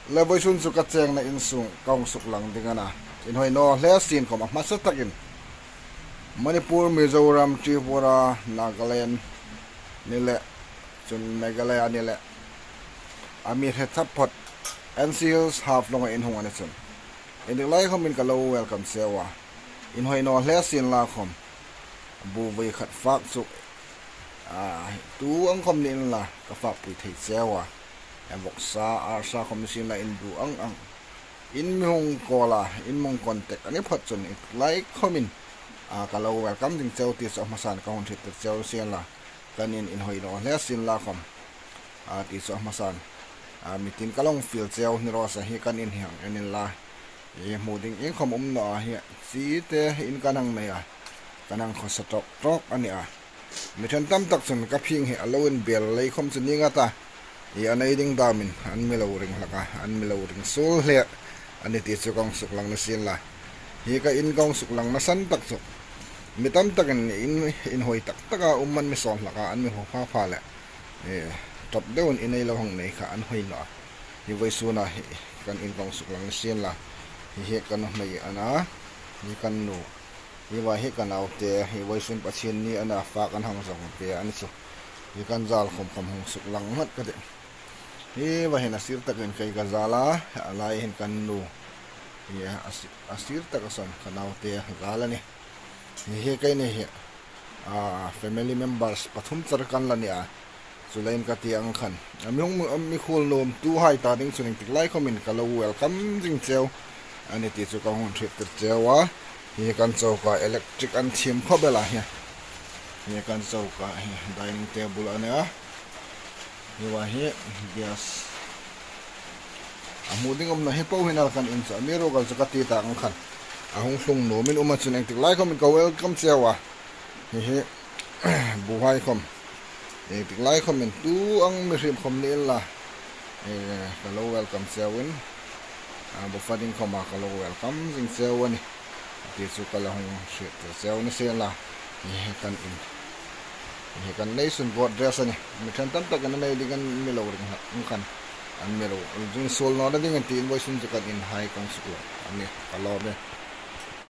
Level sun su kacheng na insung kong suk lang dingana in hoi no le sin ko ma sa takin Manipur, Mizoram, Tripura, Nagaland nile chun Meghalaya nile Amir hetapot NCLs half long in hong anison in the lai khom in kalo welcome sewa in hoi no le sin la khom bu ve khat fak su tu ang khom nin la ka fak pui thei sewa em vok sa arsa khom sin la in du ang in mong kola in mong contact ani phot chun lai khom in kalo welcome ding cheu ti so masan ka hon thit cheu sian la kanin in hoi no le sin la khom ti so masan mitin kalong fil cheu ni ro sa hi kanin hiang enin la e moding in khom no hi si te in kanang me kanang kho satok tok ani mi than tam tak chun ka phing he aloin bel lei khom chun ninga ta e anai ding damin an mi lo ring laka an mi lo ring sul hle ani ti chu kong suk lang na sin la hi ka in kong suk lang na san tak chu mi tam tak in hoi tak taka umman mi son laka an mi ho pha le e top down in ai lo hong nei kha an hoi no hi voi su na hi kan in kong suk lang na sin la hi kan mai ana ni kan no hi wa hi kan autte hi voi sun pachin ni ana fa kan hang song pe an chu hi kan zal khom khom hong suk lang mat ka de hi wa hin asir takin kai ka zala alai hin kan no hi asir tak son kan autte gala ni hi kai ni hi family members pathum char kan la ni chulain ka ti ang khan mi khul nom tu hai ta ding chuning tik lai khomin kalo welcome jing cheu ani ti chu ka hon thit ter chewa hi kan chauka electric an thim khobela hi kan chauka dining table ania hi wa hi gas amuding om na hi po hinal kan in sa mero kal sa kati ta ang khan ahong hlung no min uma chuning tik lai khomin ka welcome chewa hi buhai khom tik lai khomin tu ang mi rim khom ni la kalo welcome chewin bo fading khoma kalo welcome jing chewani ti chu kala hong shit chew ni se la hi kan nei sun bot dress ani mi than tam tak kan nei dingan mi lo ring kan an mi lo jing sol no da ding an tin boy sun chu kan in hai kong su ani kalo be